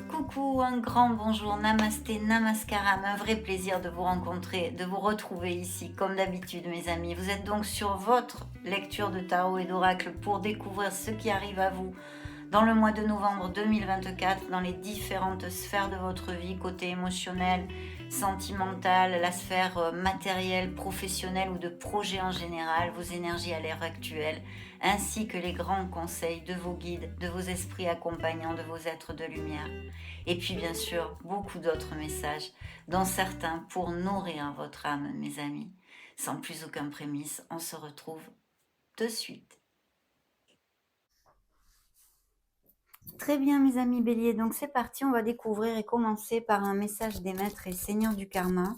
Coucou, un grand bonjour, namasté, namaskaram, un vrai plaisir de vous rencontrer, de vous retrouver ici, comme d'habitude mes amis. Vous êtes donc sur votre lecture de tarot et d'oracle pour découvrir ce qui arrive à vous dans le mois de novembre 2024, dans les différentes sphères de votre vie, côté émotionnel, sentimental, la sphère matérielle, professionnelle ou de projet en général, vos énergies à l'heure actuelle, ainsi que les grands conseils de vos guides, de vos esprits accompagnants, de vos êtres de lumière. Et puis bien sûr, beaucoup d'autres messages, dont certains pour nourrir votre âme, mes amis. Sans plus aucun prémisse, on se retrouve de suite. Très bien mes amis béliers, donc c'est parti, on va découvrir et commencer par un message des maîtres et seigneurs du karma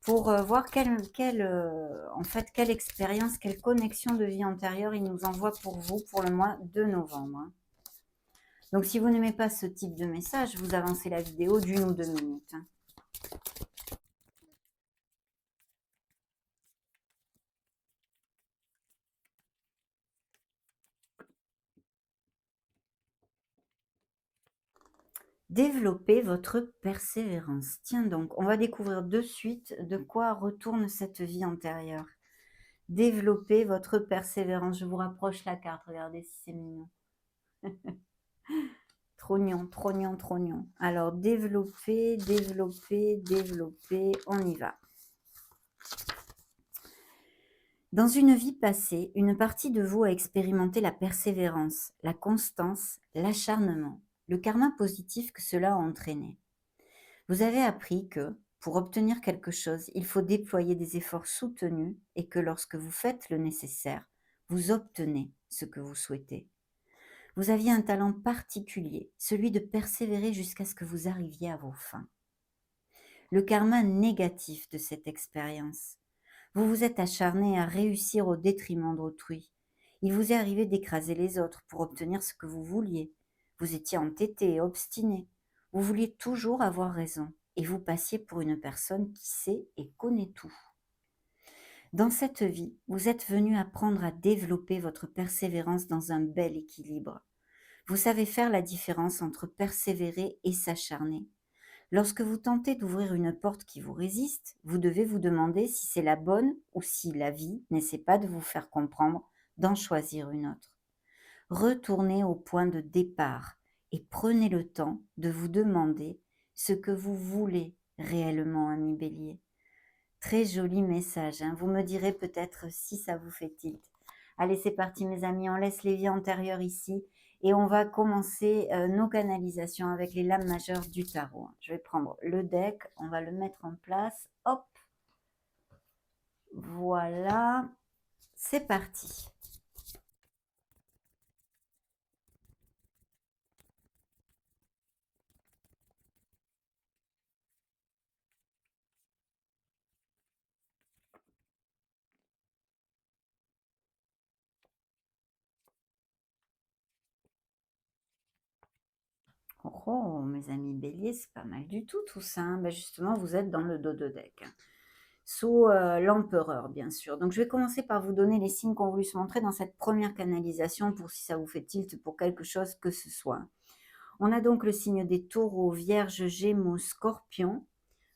pour voir en fait, quelle expérience, quelle connexion de vie antérieure il nous envoie pour vous pour le mois de novembre. Donc si vous n'aimez pas ce type de message, vous avancez la vidéo d'1 ou 2 minutes. Développez votre persévérance. Tiens donc, on va découvrir de suite de quoi retourne cette vie antérieure. Développez votre persévérance. Je vous rapproche la carte, regardez si c'est mignon. Trognon, trognon, trognon. Alors, développer, on y va. Dans une vie passée, une partie de vous a expérimenté la persévérance, la constance, l'acharnement, le karma positif que cela a entraîné. Vous avez appris que, pour obtenir quelque chose, il faut déployer des efforts soutenus et que lorsque vous faites le nécessaire, vous obtenez ce que vous souhaitez. Vous aviez un talent particulier, celui de persévérer jusqu'à ce que vous arriviez à vos fins. Le karma négatif de cette expérience. Vous vous êtes acharné à réussir au détriment d'autrui. Il vous est arrivé d'écraser les autres pour obtenir ce que vous vouliez. Vous étiez entêté et obstiné. Vous vouliez toujours avoir raison et vous passiez pour une personne qui sait et connaît tout. Dans cette vie, vous êtes venu apprendre à développer votre persévérance dans un bel équilibre. Vous savez faire la différence entre persévérer et s'acharner. Lorsque vous tentez d'ouvrir une porte qui vous résiste, vous devez vous demander si c'est la bonne ou si la vie n'essaie pas de vous faire comprendre d'en choisir une autre. Retournez au point de départ et prenez le temps de vous demander ce que vous voulez réellement, ami Bélier. Très joli message, hein. Vous me direz peut-être si ça vous fait tilt. Allez, c'est parti mes amis, on laisse les vies antérieures ici et on va commencer nos canalisations avec les lames majeures du tarot. Je vais prendre le deck, on va le mettre en place. Hop, voilà, c'est parti. Oh, mes amis béliers, c'est pas mal du tout ça. Hein. Ben justement, vous êtes dans le dos de deck. Sous l'empereur, bien sûr. Donc, je vais commencer par vous donner les signes qu'on voulu se montrer dans cette première canalisation pour si ça vous fait tilt pour quelque chose que ce soit. On a donc le signe des taureaux, vierges, gémeaux, scorpions.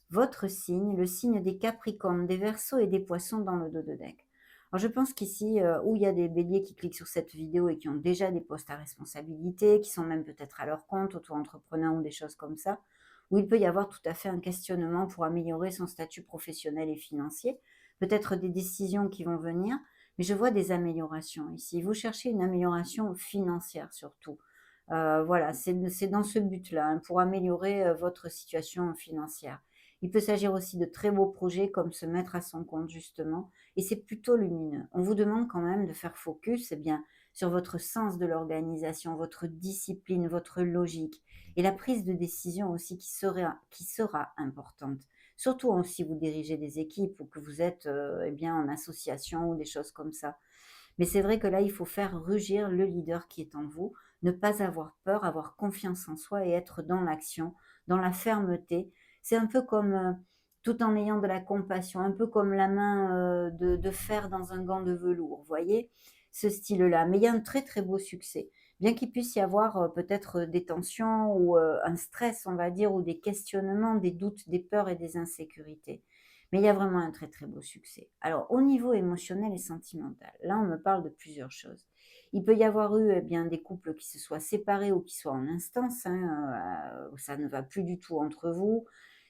Votre signe, le signe des capricornes, des verseaux et des poissons dans le dos de deck. Alors, je pense qu'ici, où il y a des béliers qui cliquent sur cette vidéo et qui ont déjà des postes à responsabilité, qui sont même peut-être à leur compte, auto-entrepreneurs ou des choses comme ça, où il peut y avoir tout à fait un questionnement pour améliorer son statut professionnel et financier, peut-être des décisions qui vont venir, mais je vois des améliorations ici. Vous cherchez une amélioration financière surtout. Voilà, c'est dans ce but-là, hein, pour améliorer votre situation financière. Il peut s'agir aussi de très beaux projets comme se mettre à son compte justement, et c'est plutôt lumineux. On vous demande quand même de faire focus bien, sur votre sens de l'organisation, votre discipline, votre logique, et la prise de décision aussi qui sera importante. Surtout si vous dirigez des équipes ou que vous êtes bien, en association ou des choses comme ça. Mais c'est vrai que là, il faut faire rugir le leader qui est en vous, ne pas avoir peur, avoir confiance en soi et être dans l'action, dans la fermeté. C'est un peu comme tout en ayant de la compassion, un peu comme la main, de fer dans un gant de velours, vous voyez? Ce style-là. Mais il y a un très, très beau succès. Bien qu'il puisse y avoir, peut-être, des tensions ou, un stress, on va dire, ou des questionnements, des doutes, des peurs et des insécurités. Mais il y a vraiment un très, très beau succès. Alors au niveau émotionnel et sentimental, là, on me parle de plusieurs choses. Il peut y avoir eu, eh bien, des couples qui se soient séparés ou qui soient en instance, hein, où ça ne va plus du tout entre vous.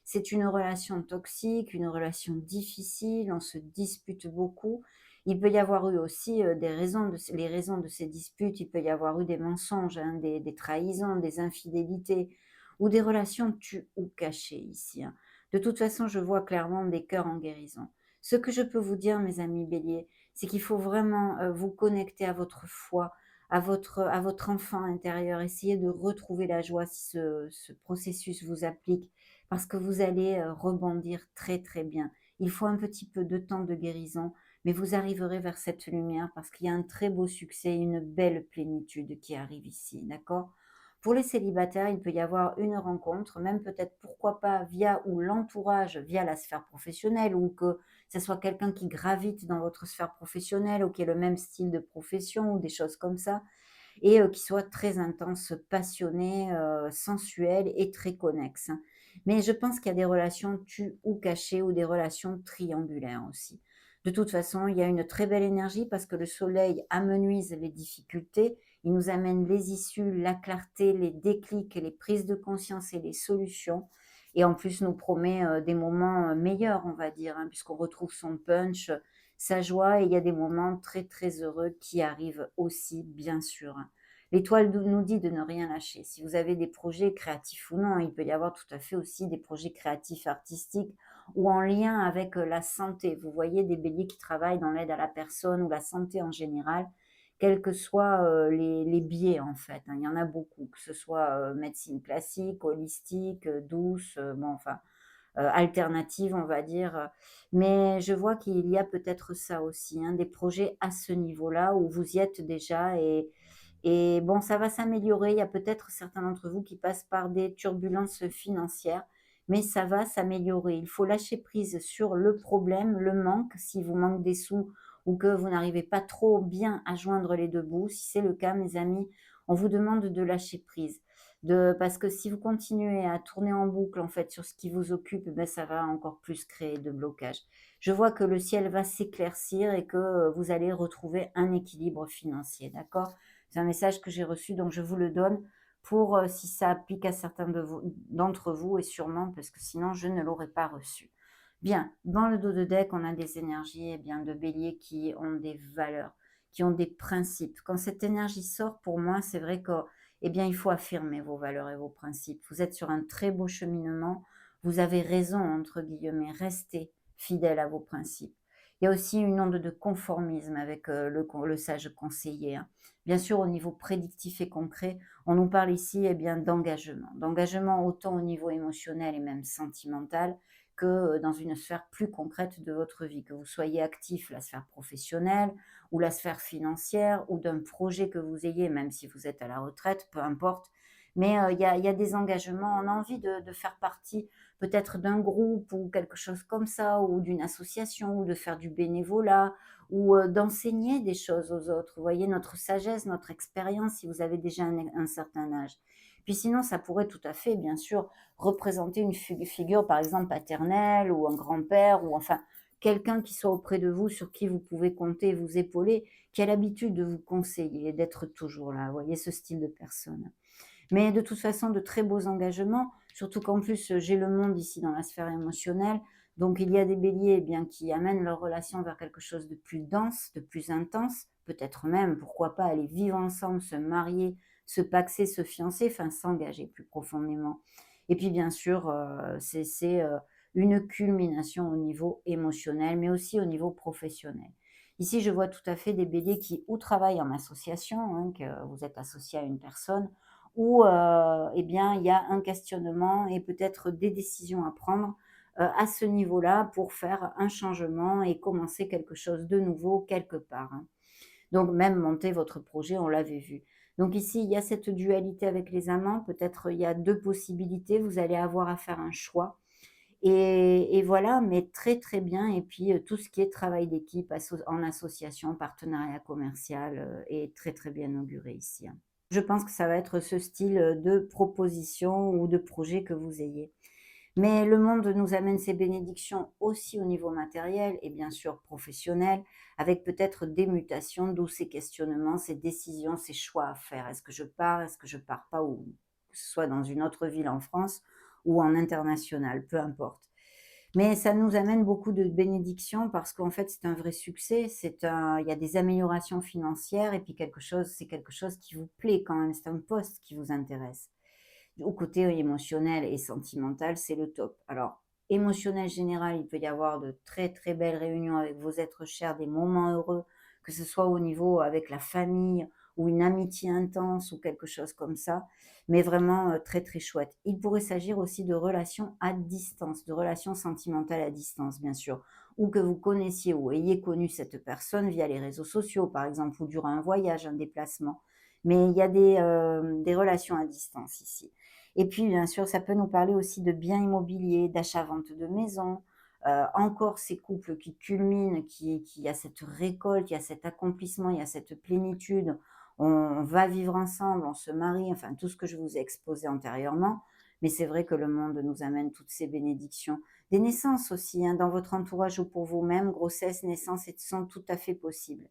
C'est une relation toxique, une relation difficile, on se dispute beaucoup. Il peut y avoir eu aussi, des raisons de les raisons de ces disputes, il peut y avoir eu des mensonges, hein, des trahisons, des infidélités ou des relations tues ou cachées ici, hein. De toute façon, je vois clairement des cœurs en guérison. Ce que je peux vous dire, mes amis béliers, c'est qu'il faut vraiment, vous connecter à votre foi, à votre enfant intérieur. Essayez de retrouver la joie si ce processus vous applique, parce que vous allez, rebondir très, très bien. Il faut un petit peu de temps de guérison, mais vous arriverez vers cette lumière parce qu'il y a un très beau succès, une belle plénitude qui arrive ici, d'accord? Pour les célibataires, il peut y avoir une rencontre, même peut-être pourquoi pas via ou l'entourage, via la sphère professionnelle, ou que ce soit quelqu'un qui gravite dans votre sphère professionnelle ou qui ait le même style de profession ou des choses comme ça, et qui soit très intense, passionné, sensuel et très connexe, hein. Mais je pense qu'il y a des relations tues ou cachées ou des relations triangulaires aussi. De toute façon, il y a une très belle énergie parce que le soleil amenuise les difficultés, il nous amène les issues, la clarté, les déclics, les prises de conscience et les solutions, et en plus nous promet, des moments, meilleurs, on va dire, hein, puisqu'on retrouve son punch, sa joie, et il y a des moments très, très heureux qui arrivent aussi, bien sûr, hein. L'étoile nous dit de ne rien lâcher. Si vous avez des projets créatifs ou non, il peut y avoir tout à fait aussi des projets créatifs artistiques ou en lien avec, la santé. Vous voyez des béliers qui travaillent dans l'aide à la personne ou la santé en général, quels que soient, les biais en fait, hein. Il y en a beaucoup, que ce soit, médecine classique, holistique, douce, bon enfin, alternative, on va dire, mais je vois qu'il y a peut-être ça aussi, hein, des projets à ce niveau-là où vous y êtes déjà, et bon, ça va s'améliorer. Il y a peut-être certains d'entre vous qui passent par des turbulences financières, mais ça va s'améliorer. Il faut lâcher prise sur le problème, le manque, si vous manque des sous ou que vous n'arrivez pas trop bien à joindre les 2 bouts. Si c'est le cas, mes amis, on vous demande de lâcher prise. Parce que si vous continuez à tourner en boucle, en fait, sur ce qui vous occupe, ben ça va encore plus créer de blocages. Je vois que le ciel va s'éclaircir et que, vous allez retrouver un équilibre financier, d'accord? C'est un message que j'ai reçu, donc je vous le donne pour, si ça applique à certains d'entre vous, et sûrement parce que sinon je ne l'aurais pas reçu. Bien, dans le dos de deck, on a des énergies, eh bien, de bélier qui ont des valeurs, qui ont des principes. Quand cette énergie sort, pour moi, c'est vrai que, eh bien, il faut affirmer vos valeurs et vos principes. Vous êtes sur un très beau cheminement. Vous avez raison, entre guillemets. Restez fidèle à vos principes. Il y a aussi une onde de conformisme avec, le sage conseiller, hein. Bien sûr, au niveau prédictif et concret, on nous parle ici, eh bien, d'engagement. D'engagement autant au niveau émotionnel et même sentimental que, dans une sphère plus concrète de votre vie. Que vous soyez actif, la sphère professionnelle ou la sphère financière ou d'un projet que vous ayez, même si vous êtes à la retraite, peu importe. Mais, il y a des engagements. On a envie de faire partie peut-être d'un groupe ou quelque chose comme ça, ou d'une association, ou de faire du bénévolat, ou, d'enseigner des choses aux autres. Vous voyez, notre sagesse, notre expérience, si vous avez déjà un certain âge. Puis sinon, ça pourrait tout à fait, bien sûr, représenter une figure, par exemple, paternelle ou un grand-père, ou enfin, quelqu'un qui soit auprès de vous, sur qui vous pouvez compter, vous épauler, qui a l'habitude de vous conseiller, d'être toujours là. Vous voyez ce style de personne. Mais de toute façon, de très beaux engagements, surtout qu'en plus, j'ai le monde ici dans la sphère émotionnelle. Donc il y a des béliers, eh bien, qui amènent leur relation vers quelque chose de plus dense, de plus intense, peut-être même, pourquoi pas, aller vivre ensemble, se marier, se paxer, se fiancer, enfin s'engager plus profondément. Et puis bien sûr, c'est une culmination au niveau émotionnel, mais aussi au niveau professionnel. Ici, je vois tout à fait des béliers qui ou travaillent en association, hein, que vous êtes associé à une personne, où, eh bien, il y a un questionnement et peut-être des décisions à prendre, à ce niveau-là, pour faire un changement et commencer quelque chose de nouveau quelque part, hein. Donc même monter votre projet, on l'avait vu. Donc ici, il y a cette dualité avec les amants, peut-être il y a 2 possibilités, vous allez avoir à faire un choix, et voilà, mais très, très bien et puis, tout ce qui est travail d'équipe, en association, partenariat commercial, est très, très bien auguré ici, hein. Je pense que ça va être ce style, de proposition ou de projet que vous ayez. Mais le monde nous amène ses bénédictions aussi au niveau matériel et bien sûr professionnel, avec peut-être des mutations, d'où ces questionnements, ces décisions, ces choix à faire. Est-ce que je pars? Est-ce que je pars pas? Ou que ce soit dans une autre ville en France ou en international, peu importe. Mais ça nous amène beaucoup de bénédictions parce qu'en fait, c'est un vrai succès. Il y a des améliorations financières et puis c'est quelque chose qui vous plaît quand même. C'est un poste qui vous intéresse. Au côté émotionnel et sentimental, c'est le top. Alors, émotionnel général, il peut y avoir de très, très belles réunions avec vos êtres chers, des moments heureux, que ce soit au niveau avec la famille ou une amitié intense ou quelque chose comme ça, mais vraiment, très, très chouette. Il pourrait s'agir aussi de relations à distance, de relations sentimentales à distance, bien sûr, ou que vous connaissiez ou ayez connu cette personne via les réseaux sociaux, par exemple, ou durant un voyage, un déplacement. Mais il y a des relations à distance ici. Et puis, bien sûr, ça peut nous parler aussi de biens immobiliers, d'achat-vente de maisons. Encore ces couples qui culminent, qui il y a cette récolte, il y a cet accomplissement, il y a cette plénitude. On va vivre ensemble, on se marie, enfin tout ce que je vous ai exposé antérieurement. Mais c'est vrai que le monde nous amène toutes ces bénédictions. Des naissances aussi, hein, dans votre entourage ou pour vous-même, grossesse, naissance, sont tout à fait possibles.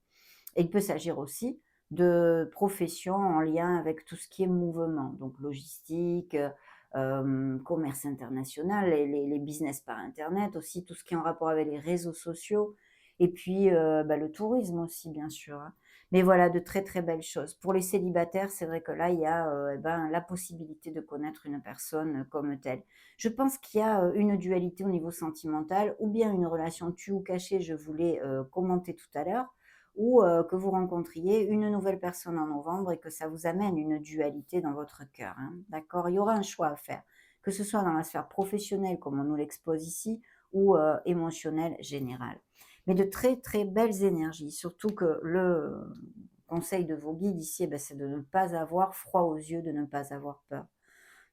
Et il peut s'agir aussi de professions en lien avec tout ce qui est mouvement, donc logistique, commerce international, les business par internet aussi, tout ce qui est en rapport avec les réseaux sociaux et puis, bah, le tourisme aussi bien sûr, hein. Mais voilà, de très, très belles choses. Pour les célibataires, c'est vrai que là, il y a, et ben, la possibilité de connaître une personne, comme telle. Je pense qu'il y a, une dualité au niveau sentimental ou bien une relation tue ou cachée, je voulais commenter tout à l'heure, ou que vous rencontriez une nouvelle personne en novembre et que ça vous amène une dualité dans votre cœur, hein, d'accord? Il y aura un choix à faire, que ce soit dans la sphère professionnelle comme on nous l'expose ici ou émotionnelle générale. Mais de très, très belles énergies, surtout que le conseil de vos guides ici, eh ben, c'est de ne pas avoir froid aux yeux, de ne pas avoir peur,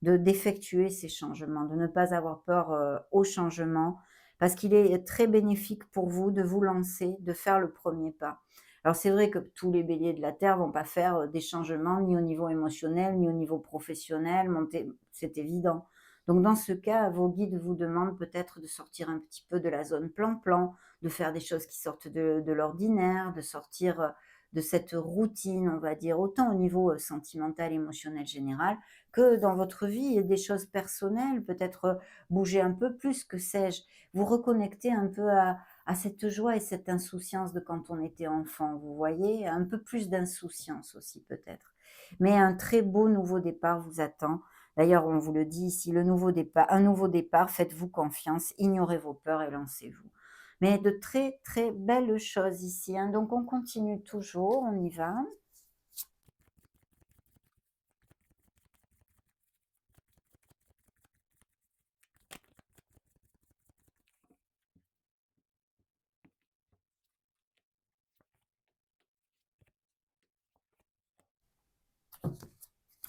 de d'effectuer ces changements, de ne pas avoir peur, au changement, parce qu'il est très bénéfique pour vous de vous lancer, de faire le premier pas. Alors c'est vrai que tous les béliers de la terre vont pas faire, des changements ni au niveau émotionnel, ni au niveau professionnel, monter c'est évident. Donc dans ce cas, vos guides vous demandent peut-être de sortir un petit peu de la zone plan-plan, de faire des choses qui sortent de l'ordinaire, de sortir, de cette routine, on va dire, autant au niveau, sentimental, émotionnel, général, que dans votre vie, et des choses personnelles, peut-être, bouger un peu plus, que sais-je, vous reconnecter un peu à cette joie et cette insouciance de quand on était enfant, vous voyez? Un peu plus d'insouciance aussi peut-être. Mais un très beau nouveau départ vous attend. D'ailleurs, on vous le dit ici, le nouveau départ un nouveau départ, faites-vous confiance, ignorez vos peurs et lancez-vous. Mais de très, très belles choses ici, hein, donc on continue toujours, on y va.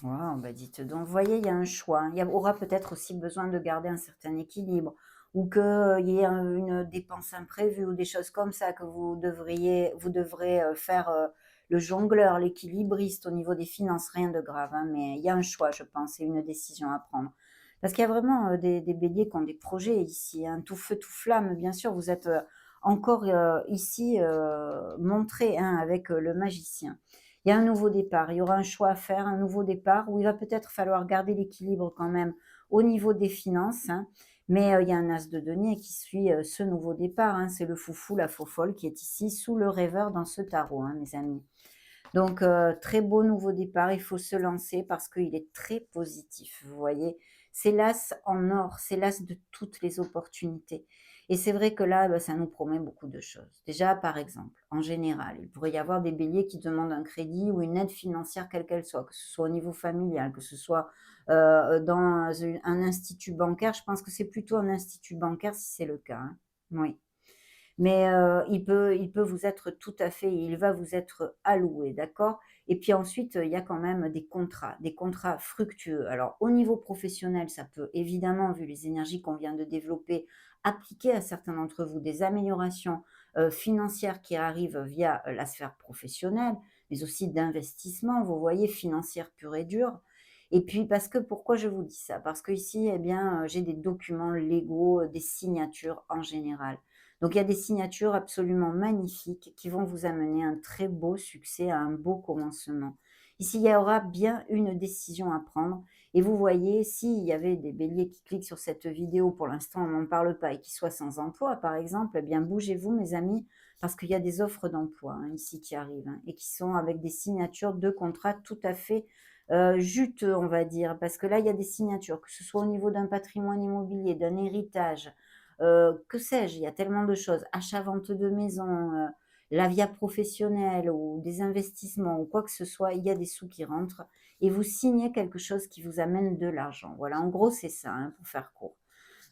Waouh, bah, dites donc, vous voyez, il y a un choix, hein. Il y aura peut-être aussi besoin de garder un certain équilibre ou qu'il y ait une dépense imprévue ou des choses comme ça que vous devrez faire le jongleur, l'équilibriste au niveau des finances, rien de grave, hein, mais il y a un choix, je pense, et une décision à prendre. Parce qu'il y a vraiment des béliers qui ont des projets ici, hein, tout feu, tout flamme, bien sûr, vous êtes encore ici montré, hein, avec le magicien. Il y a un nouveau départ, il y aura un choix à faire, un nouveau départ où il va peut-être falloir garder l'équilibre quand même au niveau des finances, hein. Mais il y a un as de denier qui suit ce nouveau départ, hein. C'est le foufou, la faux-folle qui est ici sous le rêveur dans ce tarot, hein, mes amis. Donc très beau nouveau départ, il faut se lancer parce qu'il est très positif, vous voyez? C'est l'as en or, c'est l'as de toutes les opportunités et c'est vrai que là, bah, ça nous promet beaucoup de choses. Déjà, par exemple, en général, il pourrait y avoir des béliers qui demandent un crédit ou une aide financière quelle qu'elle soit, que ce soit au niveau familial, que ce soit, dans un institut bancaire. Je pense que c'est plutôt un institut bancaire si c'est le cas, hein. Oui. Mais il peut vous être tout à fait il va vous être alloué, d'accord? Et puis ensuite, il y a quand même des contrats fructueux. Alors au niveau professionnel, ça peut évidemment, vu les énergies qu'on vient de développer, appliquer à certains d'entre vous des améliorations, financières qui arrivent via, la sphère professionnelle, mais aussi d'investissement, vous voyez, financière pure et dure. Et puis parce que pourquoi je vous dis ça? Parce qu'ici, eh bien, j'ai des documents légaux, des signatures en général. Donc il y a des signatures absolument magnifiques qui vont vous amener un très beau succès, à un beau commencement. Ici, il y aura bien une décision à prendre et vous voyez, s'il y avait des béliers qui cliquent sur cette vidéo, pour l'instant on n'en parle pas et qui soient sans emploi par exemple, eh bien bougez-vous mes amis, parce qu'il y a des offres d'emploi, hein, ici qui arrivent, hein, et qui sont avec des signatures de contrats tout à fait juteux, on va dire. Parce que là, il y a des signatures, que ce soit au niveau d'un patrimoine immobilier, d'un héritage, que sais-je, il y a tellement de choses. Achat-vente de maison, la via professionnelle ou des investissements ou quoi que ce soit, il y a des sous qui rentrent et vous signez quelque chose qui vous amène de l'argent. Voilà, en gros, c'est ça, hein, pour faire court.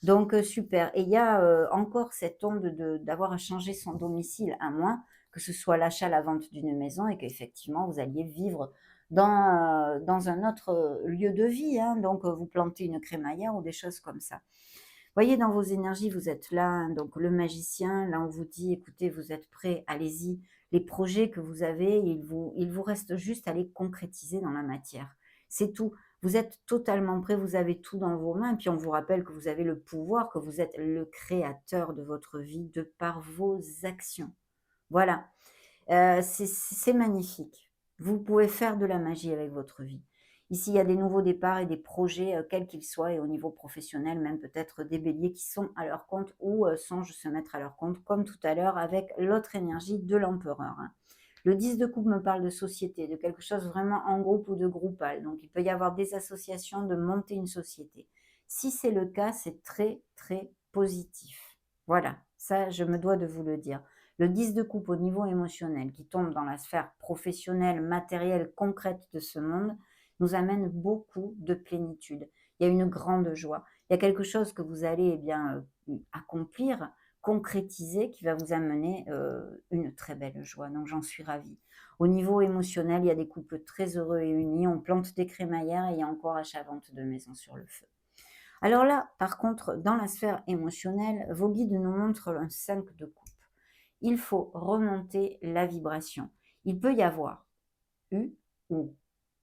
Donc super, et il y a, encore cette onde d'avoir à changer son domicile, à moins que ce soit l'achat, la vente d'une maison et qu'effectivement vous alliez vivre dans un autre, lieu de vie, hein, donc vous plantez une crémaillère ou des choses comme ça. Voyez, dans vos énergies, vous êtes là, hein, donc le magicien, là on vous dit: «Écoutez, vous êtes prêts, allez-y». Les projets que vous avez, il vous reste juste à les concrétiser dans la matière. C'est tout. Vous êtes totalement prêts, vous avez tout dans vos mains, puis on vous rappelle que vous avez le pouvoir, que vous êtes le créateur de votre vie de par vos actions. Voilà. C'est magnifique. Vous pouvez faire de la magie avec votre vie. Ici, il y a des nouveaux départs et des projets, quels qu'ils soient et au niveau professionnel, même peut-être des béliers qui sont à leur compte ou, songent se mettre à leur compte, comme tout à l'heure avec l'autre énergie de l'empereur, hein. Le 10 de coupe me parle de société, de quelque chose vraiment en groupe ou de groupal. Donc il peut y avoir des associations, de monter une société. Si c'est le cas, c'est très, très positif. Voilà, ça je me dois de vous le dire. Le 10 de coupe au niveau émotionnel, qui tombe dans la sphère professionnelle, matérielle, concrète de ce monde, nous amène beaucoup de plénitude. Il y a une grande joie. Il y a quelque chose que vous allez, eh bien, accomplir, concrétiser, qui va vous amener, une très belle joie. Donc j'en suis ravie. Au niveau émotionnel, il y a des couples très heureux et unis. On plante des crémaillères et il y a encore achat-vente de maisons sur le feu. Alors là, par contre, dans la sphère émotionnelle, vos guides nous montrent un 5 de coupe. Il faut remonter la vibration. Il peut y avoir eu ou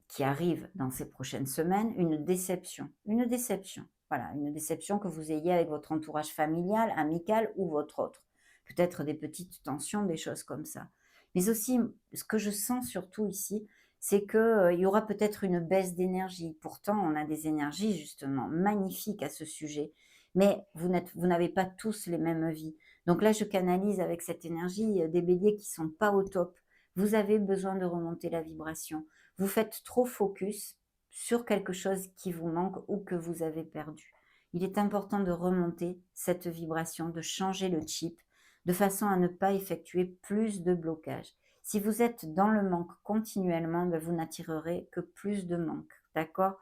qui arrive dans ces prochaines semaines une déception. Une déception. Voilà, une déception que vous ayez avec votre entourage familial, amical ou votre autre. Peut-être des petites tensions, des choses comme ça. Mais aussi, ce que je sens surtout ici, c'est que, il y aura peut-être une baisse d'énergie. Pourtant, on a des énergies justement magnifiques à ce sujet, mais vous n'avez pas tous les mêmes vies. Donc là, je canalise avec cette énergie, des béliers qui sont pas au top. Vous avez besoin de remonter la vibration. Vous faites trop focus sur quelque chose qui vous manque ou que vous avez perdu. Il est important de remonter cette vibration, de changer le chip, de façon à ne pas effectuer plus de blocages. Si vous êtes dans le manque continuellement, ben vous n'attirerez que plus de manque. D'accord?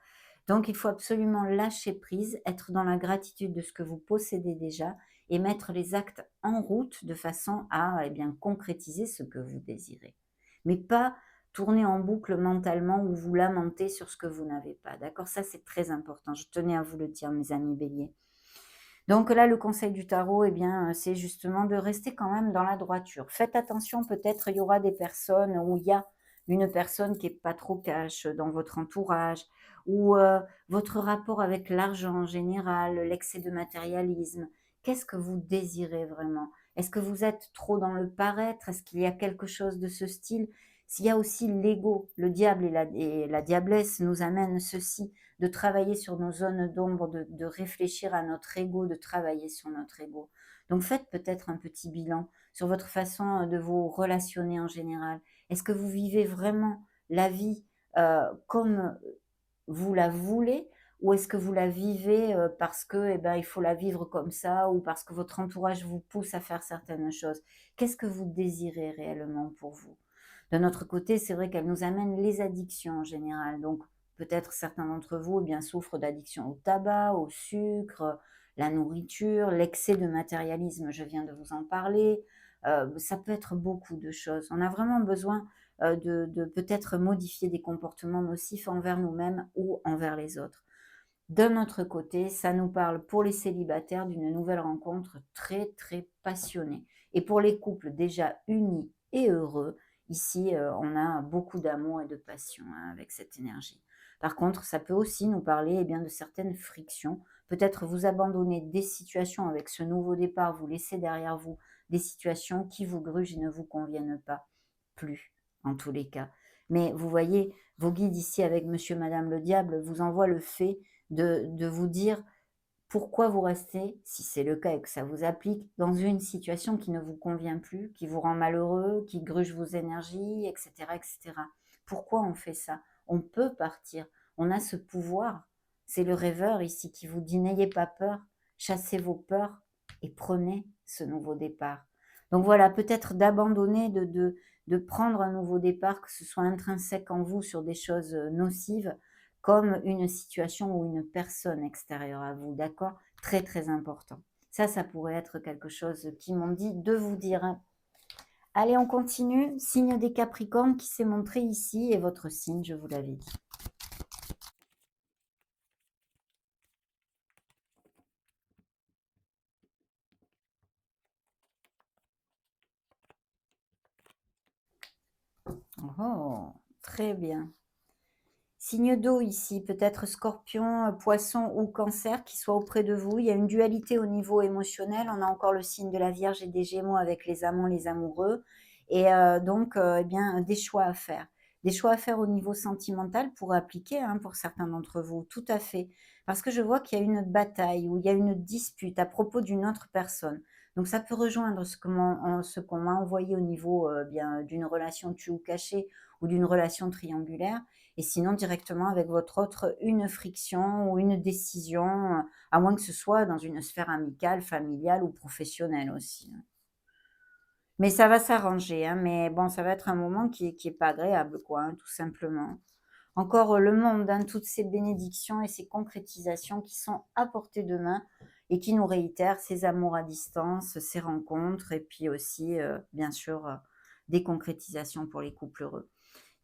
Donc, il faut absolument lâcher prise, être dans la gratitude de ce que vous possédez déjà et mettre les actes en route de façon à, eh bien, concrétiser ce que vous désirez. Mais pas tourner en boucle mentalement ou vous lamenter sur ce que vous n'avez pas. D'accord? Ça, c'est très important. Je tenais à vous le dire, mes amis béliers. Donc là, le conseil du tarot, eh bien, c'est justement de rester quand même dans la droiture. Faites attention, peut-être il y aura des personnes où il y a une personne qui est pas trop cash dans votre entourage ou votre rapport avec l'argent en général, l'excès de matérialisme. Qu'est-ce que vous désirez vraiment? Est-ce que vous êtes trop dans le paraître? Est-ce qu'il y a quelque chose de ce style? S'il y a aussi l'ego, le diable et la diablesse nous amènent ceci, de travailler sur nos zones d'ombre, de réfléchir à notre ego, de travailler sur notre ego. Donc faites peut-être un petit bilan sur votre façon de vous relationner en général. Est-ce que vous vivez vraiment la vie comme vous la voulez ou est-ce que vous la vivez parce que eh ben, il faut la vivre comme ça ou parce que votre entourage vous pousse à faire certaines choses? Qu'est-ce que vous désirez réellement pour vous? D'un autre côté, c'est vrai qu'elle nous amène les addictions en général. Donc, peut-être certains d'entre vous, eh bien, souffrent d'addiction au tabac, au sucre, la nourriture, l'excès de matérialisme, je viens de vous en parler. Ça peut être beaucoup de choses. On a vraiment besoin de peut-être modifier des comportements nocifs envers nous-mêmes ou envers les autres. D'un autre côté, ça nous parle pour les célibataires d'une nouvelle rencontre très, très passionnée. Et pour les couples déjà unis et heureux, ici, on a beaucoup d'amour et de passion, hein, avec cette énergie. Par contre, ça peut aussi nous parler, eh bien, de certaines frictions. Peut-être vous abandonner des situations avec ce nouveau départ, vous laisser derrière vous des situations qui vous grugent et ne vous conviennent pas plus, en tous les cas. Mais vous voyez, vos guides ici avec monsieur, madame le diable vous envoient le fait de vous dire pourquoi vous restez, si c'est le cas et que ça vous applique, dans une situation qui ne vous convient plus, qui vous rend malheureux, qui gruge vos énergies, etc., etc. Pourquoi on fait ça? On peut partir, on a ce pouvoir. C'est le rêveur ici qui vous dit n'ayez pas peur, chassez vos peurs et prenez ce nouveau départ. Donc voilà, peut-être d'abandonner, de prendre un nouveau départ, que ce soit intrinsèque en vous sur des choses nocives, comme une situation ou une personne extérieure à vous, d'accord? Très, très important. Ça pourrait être quelque chose qu'ils m'ont dit de vous dire, hein. Allez, on continue. Signe des Capricornes qui s'est montré ici et votre signe, je vous l'avais dit. Oh, très bien. Signe d'eau ici, peut-être Scorpion, Poisson ou Cancer qui soit auprès de vous. Il y a une dualité au niveau émotionnel. On a encore le signe de la Vierge et des Gémeaux avec les amants, les amoureux et donc eh bien, des choix à faire. Des choix à faire au niveau sentimental pour appliquer, hein, pour certains d'entre vous, tout à fait. Parce que je vois qu'il y a une bataille ou il y a une dispute à propos d'une autre personne. Donc ça peut rejoindre ce qu'on m'a envoyé au niveau, bien, d'une relation tue ou cachée ou d'une relation triangulaire et sinon directement avec votre autre, une friction ou une décision, à moins que ce soit dans une sphère amicale, familiale ou professionnelle aussi, hein. Mais ça va s'arranger, hein, mais bon, ça va être un moment qui est pas agréable quoi, hein, tout simplement. Encore, le monde, hein, toutes ces bénédictions et ces concrétisations qui sont à portée de main et qui nous réitèrent ces amours à distance, ces rencontres et puis aussi, bien sûr, des concrétisations pour les couples heureux.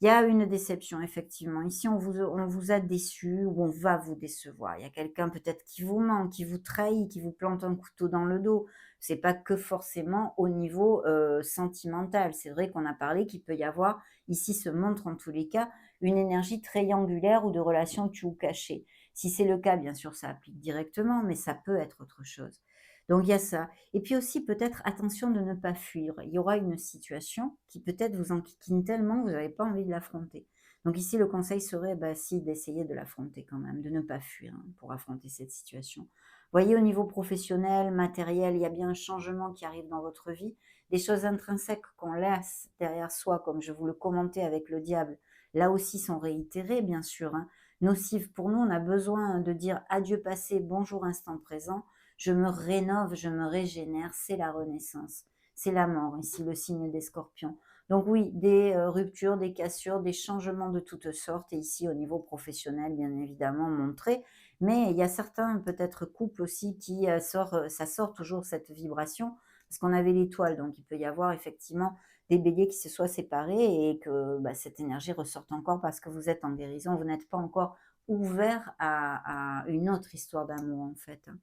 Il y a une déception effectivement. Ici, on vous a déçu ou on va vous décevoir. Il y a quelqu'un peut-être qui vous ment, qui vous trahit, qui vous plante un couteau dans le dos. C'est pas que forcément au niveau, sentimental. C'est vrai qu'on a parlé qu'il peut y avoir, ici se montre en tous les cas, une énergie triangulaire ou de relation tue ou cachée. Si c'est le cas, bien sûr, ça applique directement, mais ça peut être autre chose. Donc il y a ça. Et puis aussi peut-être attention de ne pas fuir. Il y aura une situation qui peut-être vous enquiquine tellement que vous n'avez pas envie de l'affronter. Donc ici, le conseil serait, bah, si, d'essayer de l'affronter quand même, de ne pas fuir, hein, pour affronter cette situation. Voyez, au niveau professionnel, matériel, il y a bien un changement qui arrive dans votre vie. Des choses intrinsèques qu'on laisse derrière soi, comme je vous le commentais avec le diable, là aussi sont réitérées, bien sûr, hein. Nocives pour nous, on a besoin de dire adieu passé, bonjour instant présent, je me rénove, je me régénère, c'est la renaissance. C'est la mort, ici le signe des scorpions. Donc oui, des ruptures, des cassures, des changements de toutes sortes, et ici au niveau professionnel, bien évidemment, montré. Mais il y a certains, peut-être, couples aussi qui ça sort toujours cette vibration, parce qu'on avait l'étoile, donc il peut y avoir effectivement des béliers qui se soient séparés et que bah, cette énergie ressorte encore parce que vous êtes en guérison, vous n'êtes pas encore ouvert à une autre histoire d'amour en fait, hein.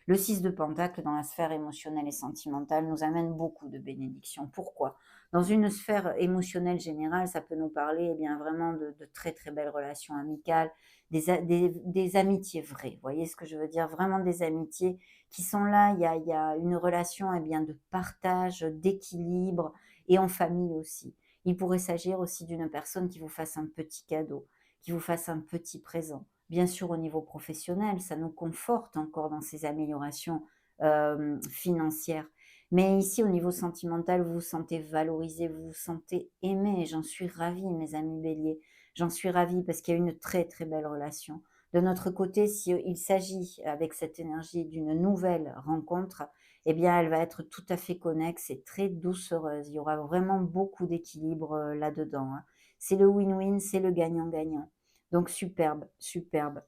Le 6 de Pentacle dans la sphère émotionnelle et sentimentale nous amène beaucoup de bénédictions. Pourquoi? Dans une sphère émotionnelle générale, ça peut nous parler eh bien vraiment de très très belles relations amicales, des amitiés vraies. Vous voyez ce que je veux dire? Vraiment des amitiés qui sont là. Il y a une relation eh bien, de partage, d'équilibre et en famille aussi. Il pourrait s'agir aussi d'une personne qui vous fasse un petit cadeau, qui vous fasse un petit présent. Bien sûr, au niveau professionnel, ça nous conforte encore dans ces améliorations, financières. Mais ici, au niveau sentimental, vous vous sentez valorisé, vous vous sentez aimé et j'en suis ravie, mes amis béliers. J'en suis ravie parce qu'il y a une très, très belle relation. De notre côté, si, il s'agit avec cette énergie d'une nouvelle rencontre, eh bien, elle va être tout à fait connexe et très doucereuse. Il y aura vraiment beaucoup d'équilibre, là-dedans, hein. C'est le win-win, c'est le gagnant-gagnant. Donc superbe, superbe.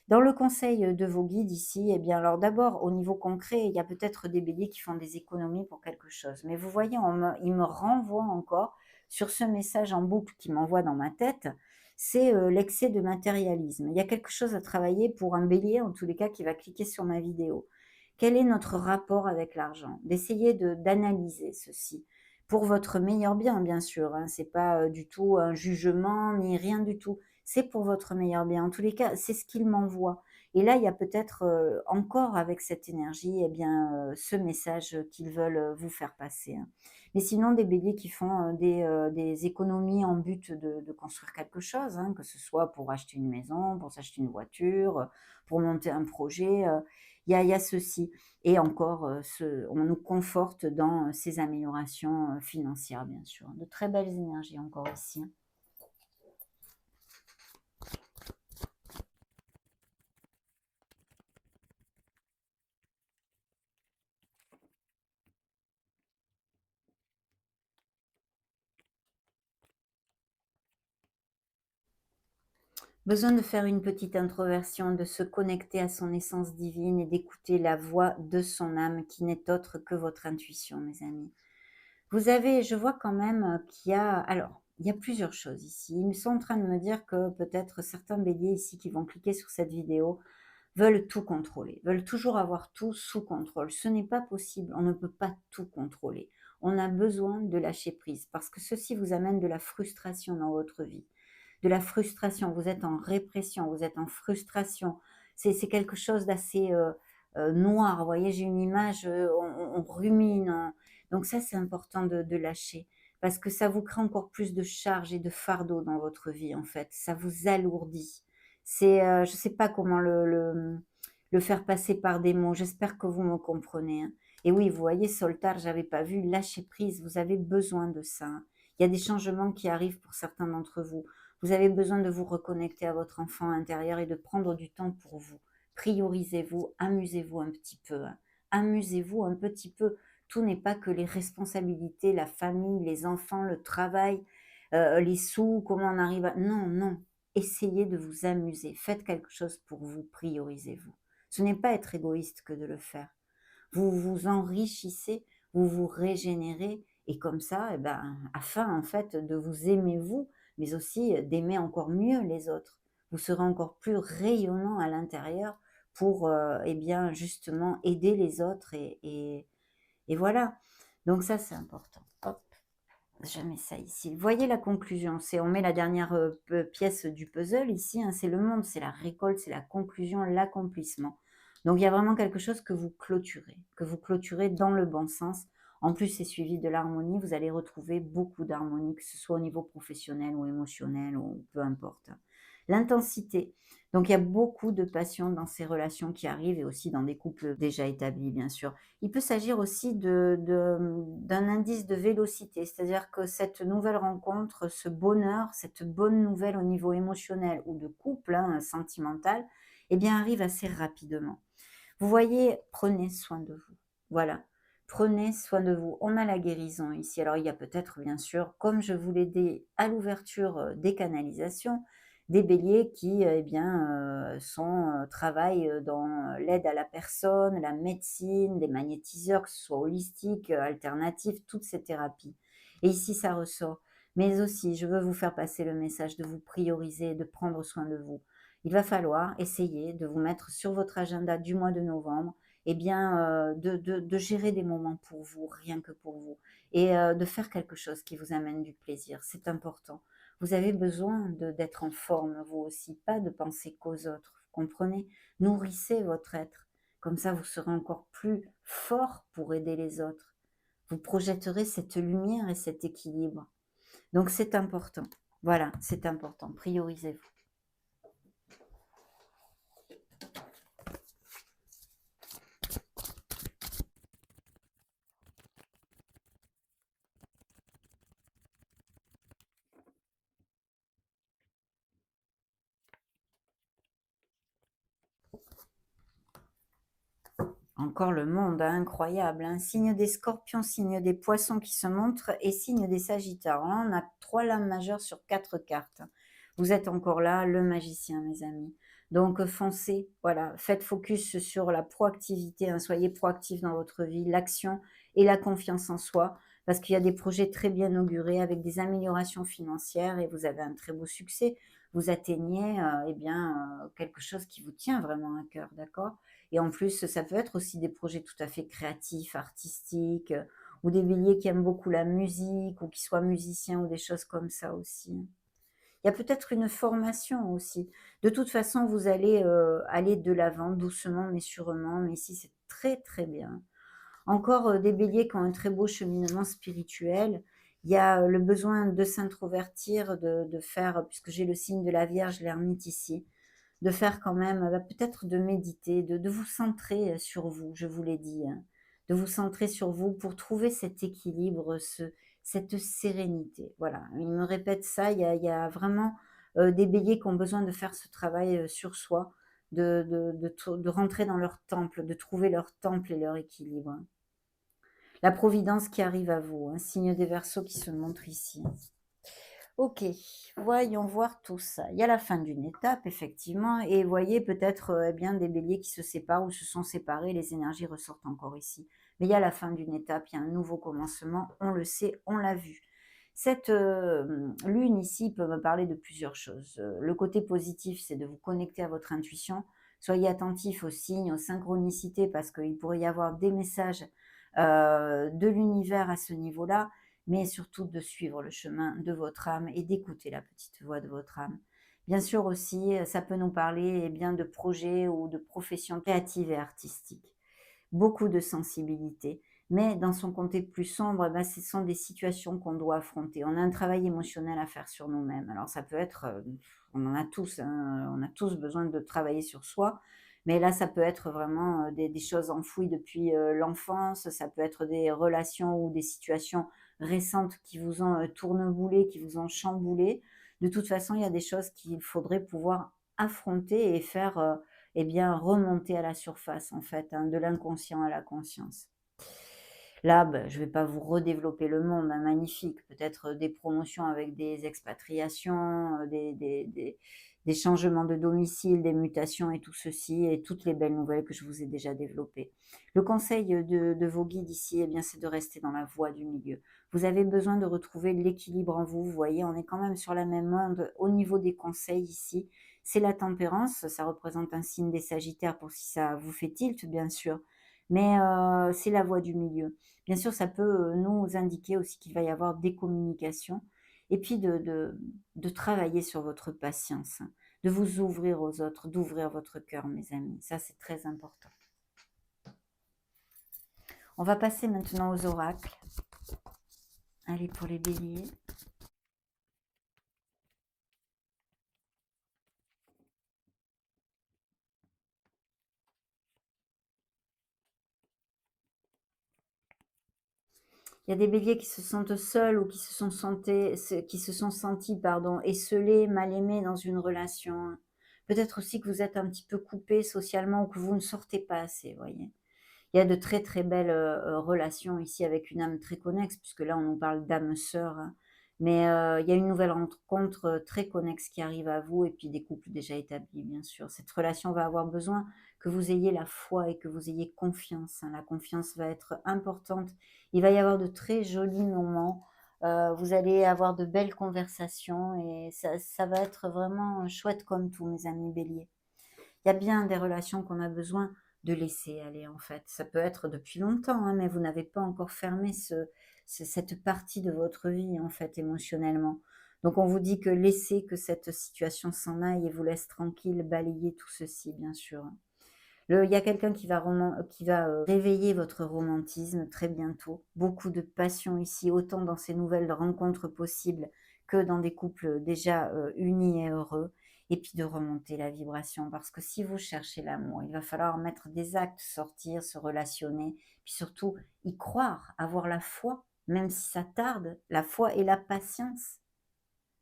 Dans le conseil, de vos guides ici, eh bien, alors d'abord au niveau concret, il y a peut-être des béliers qui font des économies pour quelque chose. Mais vous voyez, ils me renvoient encore sur ce message en boucle qui m'envoie dans ma tête, c'est, l'excès de matérialisme. Il y a quelque chose à travailler pour un bélier, en tous les cas, qui va cliquer sur ma vidéo. Quel est notre rapport avec l'argent? D'essayer d'analyser ceci, pour votre meilleur bien, bien sûr, hein. C'est pas, du tout un jugement ni rien du tout. C'est pour votre meilleur bien. En tous les cas, c'est ce qu'il m'envoie et là, il y a peut-être, encore avec cette énergie et bien, ce message, qu'ils veulent, vous faire passer, hein. Mais sinon, des béliers qui font, des économies en but de construire quelque chose, hein, que ce soit pour acheter une maison, pour s'acheter une voiture, pour monter un projet, il y a ceci et encore, on nous conforte dans, ces améliorations, financières, bien sûr. De très belles énergies encore ici, hein. Besoin de faire une petite introversion, de se connecter à son essence divine et d'écouter la voix de son âme qui n'est autre que votre intuition, mes amis. Je vois quand même qu'il y a, alors, il y a plusieurs choses ici. Ils sont en train de me dire que peut-être certains béliers ici qui vont cliquer sur cette vidéo veulent tout contrôler, veulent toujours avoir tout sous contrôle. Ce n'est pas possible, on ne peut pas tout contrôler. On a besoin de lâcher prise parce que ceci vous amène de la frustration dans votre vie, de la frustration. Vous êtes en répression, vous êtes en frustration. C'est quelque chose d'assez noir. Vous voyez, j'ai une image, on rumine. Donc ça, c'est important de lâcher parce que ça vous crée encore plus de charges et de fardeau dans votre vie, en fait. Ça vous alourdit. Je ne sais pas comment le faire passer par des mots. J'espère que vous me comprenez, hein. Et oui, vous voyez, Soltar, j'avais pas vu, lâcher prise, vous avez besoin de ça, hein. Il y a des changements qui arrivent pour certains d'entre vous. Vous avez besoin de vous reconnecter à votre enfant intérieur et de prendre du temps pour vous. Priorisez-vous, amusez-vous un petit peu, hein. Amusez-vous un petit peu. Tout n'est pas que les responsabilités, la famille, les enfants, le travail, les sous, comment on arrive à... Non, non. Essayez de vous amuser. Faites quelque chose pour vous, priorisez-vous. Ce n'est pas être égoïste que de le faire. Vous vous enrichissez, vous vous régénérez et comme ça, eh ben, afin en fait de vous aimer vous, mais aussi d'aimer encore mieux les autres. Vous serez encore plus rayonnant à l'intérieur pour, eh bien, justement aider les autres et voilà. Donc ça, c'est important. Hop, je mets ça ici. Voyez la conclusion, c'est on met la dernière, pièce du puzzle ici, hein, c'est le monde, c'est la récolte, c'est la conclusion, l'accomplissement. Donc il y a vraiment quelque chose que vous clôturez dans le bon sens. En plus, c'est suivi de l'harmonie, vous allez retrouver beaucoup d'harmonie, que ce soit au niveau professionnel ou émotionnel ou peu importe. L'intensité, donc il y a beaucoup de passion dans ces relations qui arrivent et aussi dans des couples déjà établis, bien sûr. Il peut s'agir aussi d'un indice de vélocité, c'est-à-dire que cette nouvelle rencontre, ce bonheur, cette bonne nouvelle au niveau émotionnel ou de couple, hein, sentimental, eh bien, arrive assez rapidement. Vous voyez, prenez soin de vous. Voilà, prenez soin de vous. On a la guérison ici. Alors, il y a peut-être, bien sûr, comme je vous l'ai dit à l'ouverture des canalisations, des béliers qui, eh bien, travaillent dans l'aide à la personne, la médecine, des magnétiseurs, que ce soit holistique, alternatif, toutes ces thérapies. Et ici, ça ressort. Mais aussi, je veux vous faire passer le message de vous prioriser, de prendre soin de vous. Il va falloir essayer de vous mettre sur votre agenda du mois de novembre, eh bien, de gérer des moments pour vous, rien que pour vous et de faire quelque chose qui vous amène du plaisir. C'est important. Vous avez besoin d'être en forme, vous aussi, pas de penser qu'aux autres, vous comprenez? Nourrissez votre être. Comme ça, vous serez encore plus fort pour aider les autres. Vous projetterez cette lumière et cet équilibre. Donc c'est important. Voilà, c'est important. Priorisez-vous. Encore le monde, hein, incroyable, hein. Signe des scorpions, signe des poissons qui se montrent et signe des sagittaires, hein. On a 3 lames majeures sur 4 cartes. Vous êtes encore là, le magicien, mes amis. Donc foncez, voilà, faites focus sur la proactivité, hein, soyez proactifs dans votre vie, l'action et la confiance en soi. parce qu'il y a des projets très bien augurés avec des améliorations financières et vous avez un très beau succès. Vous atteignez, eh bien, quelque chose qui vous tient vraiment à cœur, d'accord? Et en plus, ça peut être aussi des projets tout à fait créatifs, artistiques, ou des béliers qui aiment beaucoup la musique ou qui soient musiciens ou des choses comme ça aussi. Il y a peut-être une formation aussi. De toute façon, vous allez, aller de l'avant doucement mais sûrement, mais ici, c'est très, très bien. Encore, des béliers qui ont un très beau cheminement spirituel. Il y a, le besoin de s'introvertir, de faire puisque j'ai le signe de la Vierge, l'ermite ici, de faire quand même, peut-être de méditer, de vous centrer, sur vous, je vous l'ai dit, hein. De vous centrer sur vous pour trouver cet équilibre, cette sérénité. Voilà, il me répète ça, il y a vraiment, des béliers qui ont besoin de faire ce travail, sur soi, de rentrer dans leur temple, de trouver leur temple et leur équilibre, hein. La providence qui arrive à vous, un signe des Verseaux qui se montre ici. OK, voyons voir tout ça. Il y a la fin d'une étape effectivement et voyez peut-être, eh bien des béliers qui se séparent ou se sont séparés, les énergies ressortent encore ici. Mais il y a la fin d'une étape, il y a un nouveau commencement, on le sait, on l'a vu. Cette, lune ici peut me parler de plusieurs choses. Le côté positif, c'est de vous connecter à votre intuition. Soyez attentifs aux signes, aux synchronicités parce qu'il pourrait y avoir des messages, de l'univers à ce niveau-là, mais surtout de suivre le chemin de votre âme et d'écouter la petite voix de votre âme. Bien sûr aussi, ça peut nous parler eh bien, de projets ou de professions créatives et artistiques. Beaucoup de sensibilité, mais dans son côté plus sombre, eh ben, ce sont des situations qu'on doit affronter. On a un travail émotionnel à faire sur nous-mêmes. Alors ça peut être, on en a tous, hein, on a tous besoin de travailler sur soi, mais là, ça peut être vraiment, des choses enfouies depuis, l'enfance, ça peut être des relations ou des situations récentes qui vous ont, tourneboulé, qui vous ont chamboulé. De toute façon, il y a des choses qu'il faudrait pouvoir affronter et faire, eh bien, remonter à la surface, en fait, hein, de l'inconscient à la conscience. Là, je ne vais pas vous redévelopper le monde, hein, magnifique. Peut-être des promotions avec des expatriations, des changements de domicile, des mutations et tout ceci et toutes les belles nouvelles que je vous ai déjà développées. Le conseil, de vos guides ici, eh bien, c'est de rester dans la voie du milieu. Vous avez besoin de retrouver l'équilibre en vous. Vous voyez, on est quand même sur la même onde au niveau des conseils ici. C'est la tempérance, ça représente un signe des Sagittaires pour si ça vous fait tilt, bien sûr, mais c'est la voie du milieu. Bien sûr, ça peut, nous indiquer aussi qu'il va y avoir des communications et puis de travailler sur votre patience, hein, de vous ouvrir aux autres, d'ouvrir votre cœur, mes amis. Ça, c'est très important. On va passer maintenant aux oracles. Allez, pour les béliers. Il y a des béliers qui se sentent seuls ou qui se sont sentis, pardon, esseulés, mal aimés dans une relation, hein. Peut-être aussi que vous êtes un petit peu coupés socialement ou que vous ne sortez pas assez, voyez? Il y a de très, très belles, relations ici avec une âme très connexe, puisque là, on nous parle d'âme sœur, hein. Mais, il y a une nouvelle rencontre, très connexe qui arrive à vous et puis des couples déjà établis, bien sûr. Cette relation va avoir besoin que vous ayez la foi et que vous ayez confiance, hein. La confiance va être importante. Il va y avoir de très jolis moments, vous allez avoir de belles conversations et ça va être vraiment chouette comme tout, mes amis béliers. Il y a bien des relations qu'on a besoin de laisser aller, en fait. Ça peut être depuis longtemps, hein, mais vous n'avez pas encore fermé cette partie de votre vie, en fait, émotionnellement. Donc on vous dit que laissez que cette situation s'en aille et vous laisse tranquille, balayer tout ceci, bien sûr. Il y a quelqu'un qui va réveiller votre romantisme très bientôt. Beaucoup de passion ici, autant dans ces nouvelles rencontres possibles que dans des couples déjà unis et heureux. Et puis de remonter la vibration, parce que si vous cherchez l'amour, il va falloir mettre des actes, sortir, se relationner, puis surtout y croire, avoir la foi, même si ça tarde, la foi et la patience.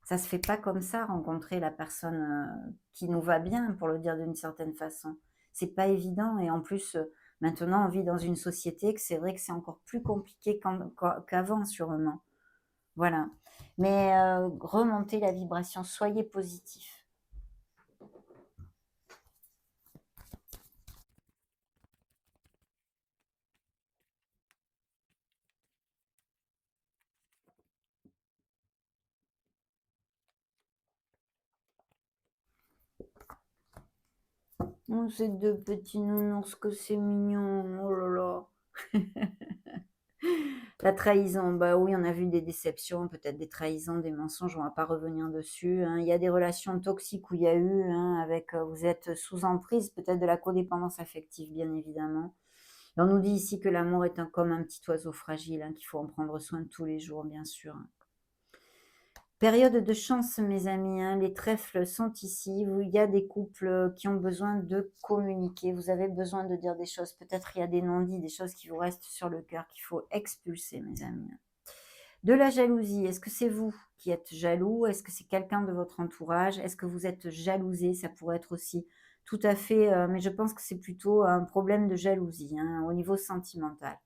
Ça se fait pas comme ça, rencontrer la personne, qui nous va bien, pour le dire d'une certaine façon. C'est pas évident et en plus, maintenant on vit dans une société que c'est vrai que c'est encore plus compliqué qu'avant sûrement. Voilà. Mais, remontez la vibration, soyez positifs. Oh, ces 2 petits nounours, que c'est mignon. Oh là là. La trahison, bah oui, on a vu des déceptions, peut-être des trahisons, des mensonges, on va pas revenir dessus, hein. Il y a des relations toxiques où il y a eu, hein, avec, vous êtes sous emprise, peut-être de la codépendance affective, bien évidemment. Et on nous dit ici que l'amour est comme un petit oiseau fragile, hein, qu'il faut en prendre soin tous les jours, bien sûr. Période de chance, mes amis, hein, les trèfles sont ici. Il y a des couples qui ont besoin de communiquer. Vous avez besoin de dire des choses. Peut-être il y a des non-dits, des choses qui vous restent sur le cœur qu'il faut expulser, mes amis. De la jalousie, est-ce que c'est vous qui êtes jaloux? Est-ce que c'est quelqu'un de votre entourage? Est-ce que vous êtes jalousé? Ça pourrait être aussi tout à fait, mais je pense que c'est plutôt un problème de jalousie, hein, au niveau sentimental.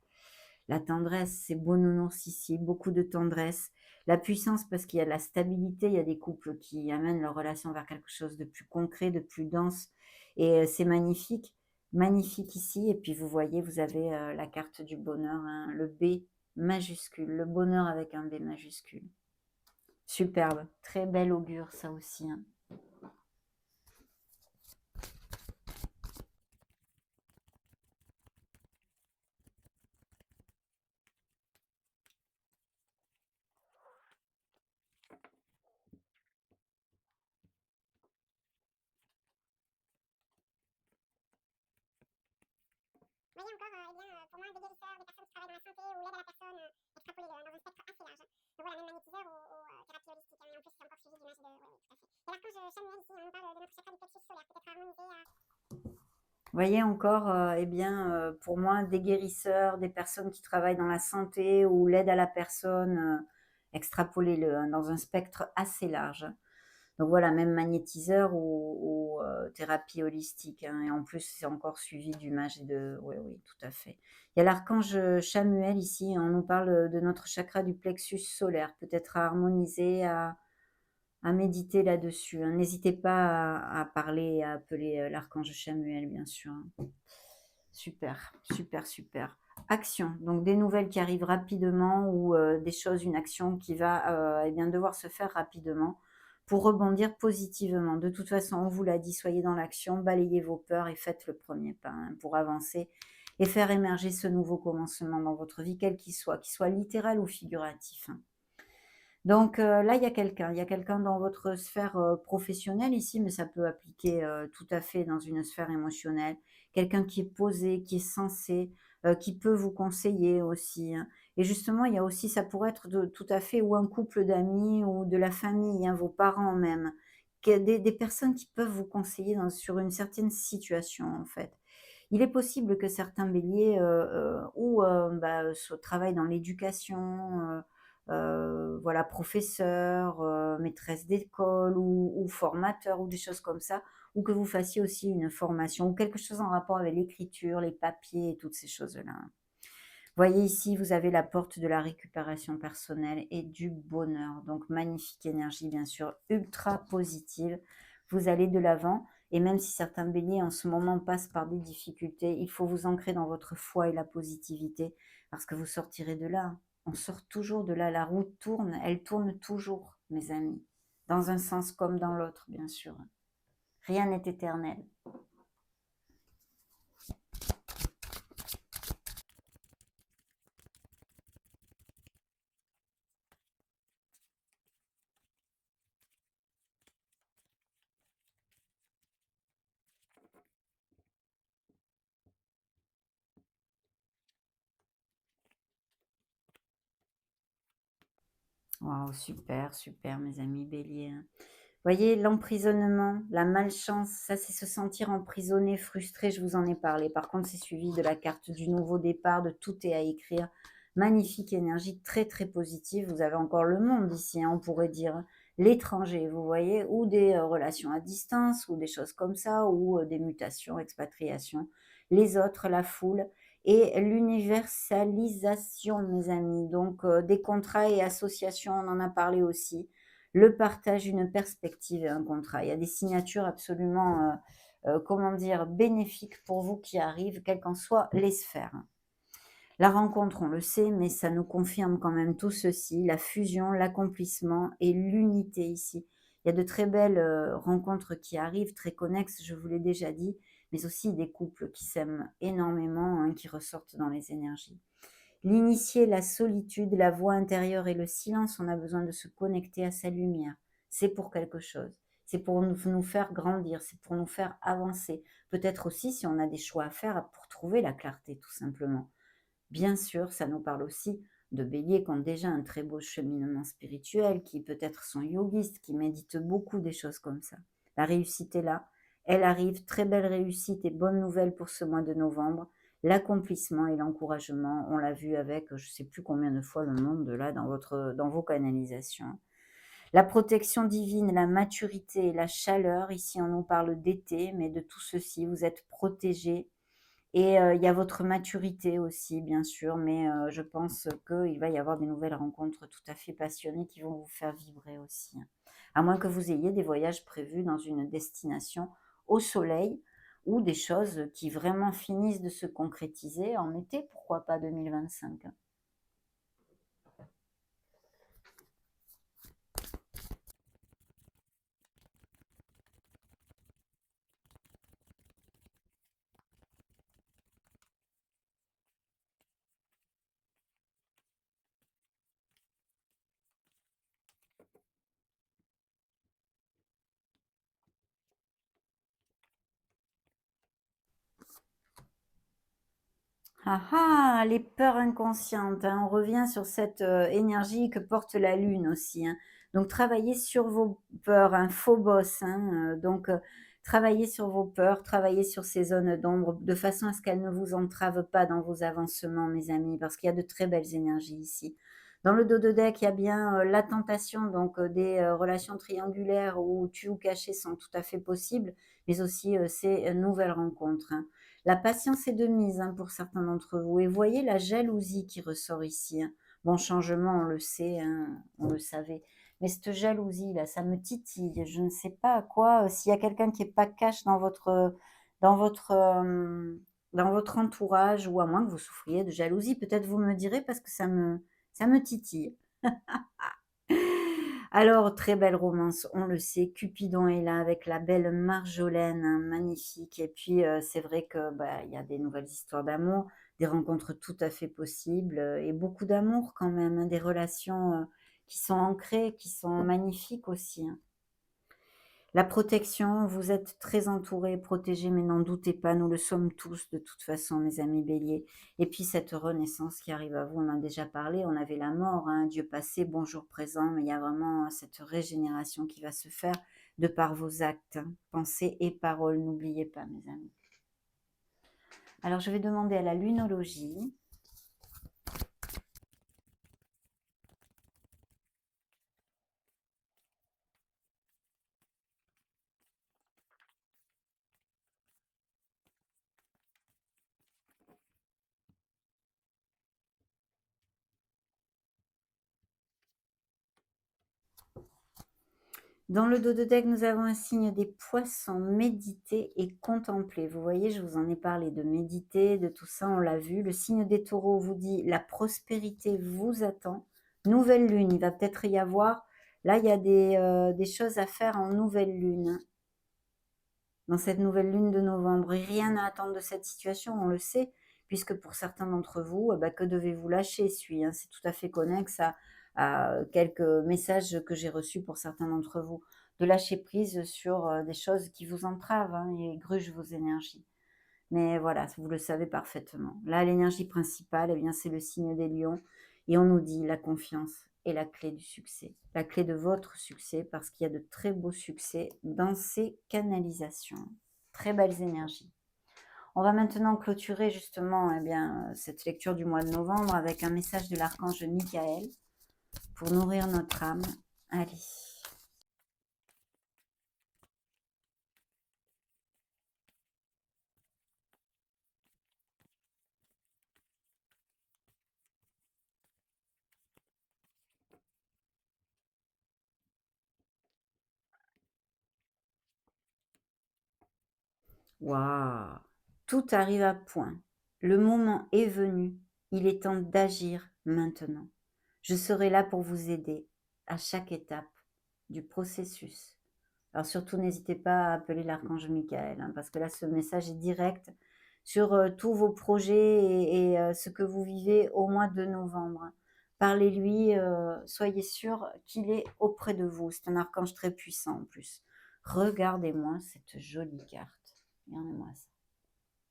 La tendresse, c'est beau nounours ici, beaucoup de tendresse. La puissance, parce qu'il y a de la stabilité, il y a des couples qui amènent leur relation vers quelque chose de plus concret, de plus dense, et c'est magnifique, magnifique ici. Et puis vous voyez, vous avez la carte du bonheur, hein, le B majuscule, le bonheur avec un B majuscule. Superbe, très bel augure ça aussi, hein. Voyez encore, pour moi, des guérisseurs, des personnes qui travaillent dans la santé ou l'aide à la personne, extrapolé dans un spectre assez large. Donc voilà, même magnétiseur ou thérapie holistique. Et en plus, c'est encore suivi d'image de. Oui, tout à fait. Et l'archange Chamuel ici, on nous parle de notre chakra du plexus solaire, peut-être harmonisé à. Voyez encore, eh bien, pour moi, des guérisseurs, des personnes qui travaillent dans la santé ou l'aide à la personne, extrapolez-le, hein, dans un spectre assez large. Donc voilà, même magnétiseur ou thérapie holistique, hein, et en plus, c'est encore suivi d'image et de oui, oui, tout à fait. Il y a l'archange, Chamuel ici, on nous parle, de notre chakra du plexus solaire, peut-être à harmoniser, à méditer là-dessus, hein. N'hésitez pas à parler, à appeler, l'archange Chamuel, bien sûr, hein. Super, super, super. Action, donc des nouvelles qui arrivent rapidement ou des choses, une action qui va, eh bien, devoir se faire rapidement pour rebondir positivement. De toute façon, on vous l'a dit, soyez dans l'action, balayez vos peurs et faites le premier pas, hein, pour avancer et faire émerger ce nouveau commencement dans votre vie, quel qu'il soit littéral ou figuratif, hein. Donc là, il y a quelqu'un dans votre sphère, professionnelle ici, mais ça peut appliquer, tout à fait dans une sphère émotionnelle. Quelqu'un qui est posé, qui est sensé, qui peut vous conseiller aussi, hein. Et justement, il y a aussi ça pourrait être de tout à fait ou un couple d'amis ou de la famille, hein, vos parents même, que des personnes qui peuvent vous conseiller sur une certaine situation, en fait. Il est possible que certains béliers, bah, travaillent dans l'éducation, voilà, professeur, maîtresse d'école ou formateur ou des choses comme ça, ou que vous fassiez aussi une formation ou quelque chose en rapport avec l'écriture, les papiers et toutes ces choses-là. Voyez ici, vous avez la porte de la récupération personnelle et du bonheur. Donc magnifique énergie, bien sûr, ultra positive. Vous allez de l'avant et même si certains béliers en ce moment passent par des difficultés, il faut vous ancrer dans votre foi et la positivité parce que vous sortirez de là. On sort toujours de là. La roue tourne, elle tourne toujours, mes amis. Dans un sens comme dans l'autre, bien sûr. Rien n'est éternel. Waouh, super, super, mes amis béliers, hein. Voyez, l'emprisonnement, la malchance, ça c'est se sentir emprisonné, frustré, je vous en ai parlé. Par contre, c'est suivi de la carte du nouveau départ, de tout est à écrire. Magnifique énergie, très très positive. Vous avez encore le monde ici, hein, on pourrait dire, hein. L'étranger, vous voyez, ou des relations à distance, ou des choses comme ça, ou des mutations, expatriation. Les autres, la foule, et l'universalisation, mes amis. Donc, des contrats et associations, on en a parlé aussi. Le partage, une perspective et un contrat. Il y a des signatures absolument, comment dire, bénéfiques pour vous qui arrivent, quelles qu'en soient les sphères. La rencontre, on le sait, mais ça nous confirme quand même tout ceci, la fusion, l'accomplissement et l'unité ici. Il y a de très belles rencontres qui arrivent, très connexes, je vous l'ai déjà dit, mais aussi des couples qui s'aiment énormément, hein, qui ressortent dans les énergies. L'initié, la solitude, la voix intérieure et le silence, on a besoin de se connecter à sa lumière. C'est pour quelque chose. C'est pour nous faire grandir, c'est pour nous faire avancer. Peut-être aussi, si on a des choix à faire, pour trouver la clarté, tout simplement. Bien sûr, ça nous parle aussi de béliers qui ont déjà un très beau cheminement spirituel, qui peut-être sont yogistes, qui méditent beaucoup, des choses comme ça. La réussite est là. Elle arrive, très belle réussite et bonne nouvelle pour ce mois de novembre. L'accomplissement et l'encouragement, on l'a vu avec je ne sais plus combien de fois le monde là dans vos canalisations. La protection divine, la maturité, la chaleur, ici on nous parle d'été, mais de tout ceci, vous êtes protégés, et il y a votre maturité aussi, bien sûr, mais je pense qu'il va y avoir des nouvelles rencontres tout à fait passionnées qui vont vous faire vibrer aussi, hein. À moins que vous ayez des voyages prévus dans une destination au soleil ou des choses qui vraiment finissent de se concrétiser en été, pourquoi pas 2025, hein. Ah ah! Les peurs inconscientes, hein, on revient sur cette, énergie que porte la lune aussi, hein. Donc travaillez sur vos peurs, hein, Phobos, hein, travaillez sur vos peurs, travaillez sur ces zones d'ombre de façon à ce qu'elles ne vous entravent pas dans vos avancements, mes amis, parce qu'il y a de très belles énergies ici. Dans le dos de deck, il y a bien, la tentation, des, relations triangulaires ou tues ou cachées sont tout à fait possibles, mais aussi, ces, nouvelles rencontres, hein. La patience est de mise, hein, pour certains d'entre vous, et voyez la jalousie qui ressort ici, hein. Bon, changement, on le sait, hein, on le savait, mais cette jalousie-là, ça me titille. Je ne sais pas à quoi, s'il y a quelqu'un qui est pas cash dans votre, dans votre entourage, ou à moins que vous souffriez de jalousie, peut-être vous me direz, parce que ça me titille. Alors, très belle romance, on le sait, Cupidon est là avec la belle Marjolaine, hein, magnifique, et puis, c'est vrai que, bah, il y a des nouvelles histoires d'amour, des rencontres tout à fait possibles, et beaucoup d'amour quand même, hein, des relations, qui sont ancrées, qui sont magnifiques aussi, hein. La protection, vous êtes très entourés, protégés, mais n'en doutez pas, nous le sommes tous de toute façon, mes amis béliers. Et puis cette renaissance qui arrive à vous, on en a déjà parlé, on avait la mort, hein, Dieu passé, bonjour présent, mais il y a vraiment cette régénération qui va se faire de par vos actes, hein, pensées et paroles, n'oubliez pas, mes amis. Alors je vais demander à la lunologie. Dans le dos de deck, nous avons un signe des poissons, méditer et contempler. Vous voyez, je vous en ai parlé de méditer, de tout ça, on l'a vu. Le signe des taureaux vous dit la prospérité vous attend. Nouvelle lune, il va peut-être y avoir, là il y a des choses à faire en nouvelle lune, hein, dans cette nouvelle lune de novembre. Et rien à attendre de cette situation, on le sait, puisque pour certains d'entre vous, bah, que devez-vous lâcher, hein, c'est tout à fait connexe à quelques messages que j'ai reçus pour certains d'entre vous. De lâcher prise sur des choses qui vous entravent, hein, et grugent vos énergies. Mais voilà, vous le savez parfaitement. Là, l'énergie principale, eh bien, c'est le signe des lions. Et on nous dit la confiance est la clé du succès, la clé de votre succès, parce qu'il y a de très beaux succès dans ces canalisations. Très belles énergies. On va maintenant clôturer justement, eh bien, cette lecture du mois de novembre avec un message de l'archange Michael pour nourrir notre âme. Allez. Waouh! Tout arrive à point. Le moment est venu. Il est temps d'agir maintenant. Je serai là pour vous aider à chaque étape du processus. Alors surtout, n'hésitez pas à appeler l'archange Michael, hein, parce que là, ce message est direct sur, tous vos projets et ce que vous vivez au mois de novembre, hein. Parlez-lui, soyez sûr qu'il est auprès de vous. C'est un archange très puissant en plus. Regardez-moi cette jolie carte. Regardez-moi ça.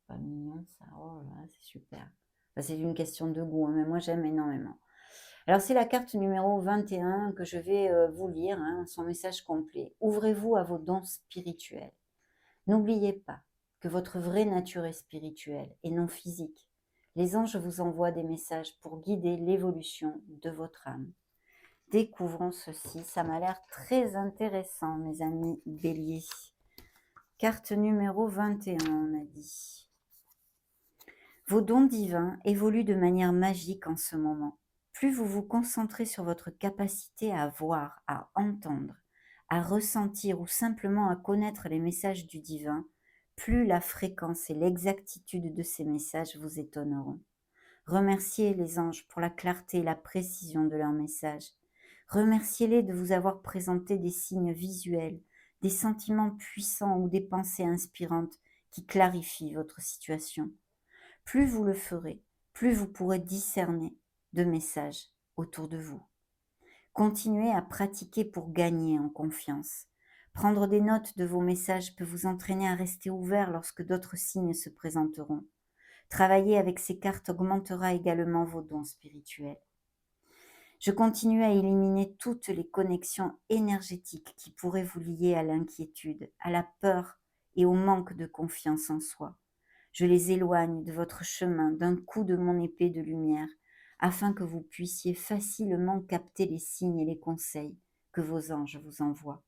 Pas mignon ça? Oh là là, c'est super. Bah, c'est une question de goût, hein, mais moi j'aime énormément. Alors c'est la carte numéro 21 que je vais, vous lire, hein, son message complet. Ouvrez-vous à vos dons spirituels. N'oubliez pas que votre vraie nature est spirituelle et non physique. Les anges vous envoient des messages pour guider l'évolution de votre âme. Découvrons ceci, ça m'a l'air très intéressant, mes amis béliers. Carte numéro 21, on a dit. Vos dons divins évoluent de manière magique en ce moment. Plus vous vous concentrez sur votre capacité à voir, à entendre, à ressentir ou simplement à connaître les messages du divin, plus la fréquence et l'exactitude de ces messages vous étonneront. Remerciez les anges pour la clarté et la précision de leurs messages. Remerciez-les de vous avoir présenté des signes visuels, des sentiments puissants ou des pensées inspirantes qui clarifient votre situation. Plus vous le ferez, plus vous pourrez discerner de messages autour de vous. Continuez à pratiquer pour gagner en confiance. Prendre des notes de vos messages peut vous entraîner à rester ouvert lorsque d'autres signes se présenteront. Travailler avec ces cartes augmentera également vos dons spirituels. Je continue à éliminer toutes les connexions énergétiques qui pourraient vous lier à l'inquiétude, à la peur et au manque de confiance en soi. Je les éloigne de votre chemin d'un coup de mon épée de lumière, afin que vous puissiez facilement capter les signes et les conseils que vos anges vous envoient.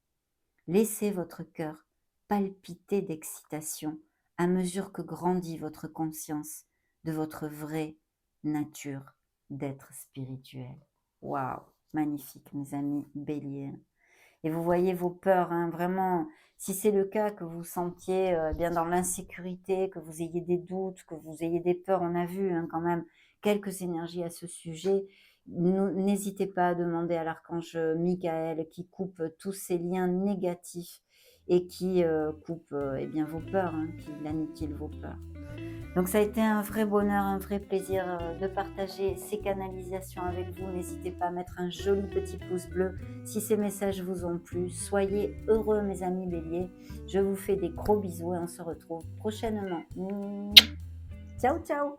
Laissez votre cœur palpiter d'excitation à mesure que grandit votre conscience de votre vraie nature d'être spirituel. Waouh, magnifique mes amis béliers. Et vous voyez vos peurs, hein, vraiment, si c'est le cas que vous sentiez bien dans l'insécurité, que vous ayez des doutes, que vous ayez des peurs, on a vu hein, quand même quelques énergies à ce sujet, n'hésitez pas à demander à l'archange Michael qui coupe tous ces liens négatifs et qui coupe eh bien, vos peurs, hein, qui aniquile vos peurs. Donc ça a été un vrai bonheur, un vrai plaisir de partager ces canalisations avec vous. N'hésitez pas à mettre un joli petit pouce bleu si ces messages vous ont plu. Soyez heureux mes amis béliers. Je vous fais des gros bisous et on se retrouve prochainement. Ciao ciao.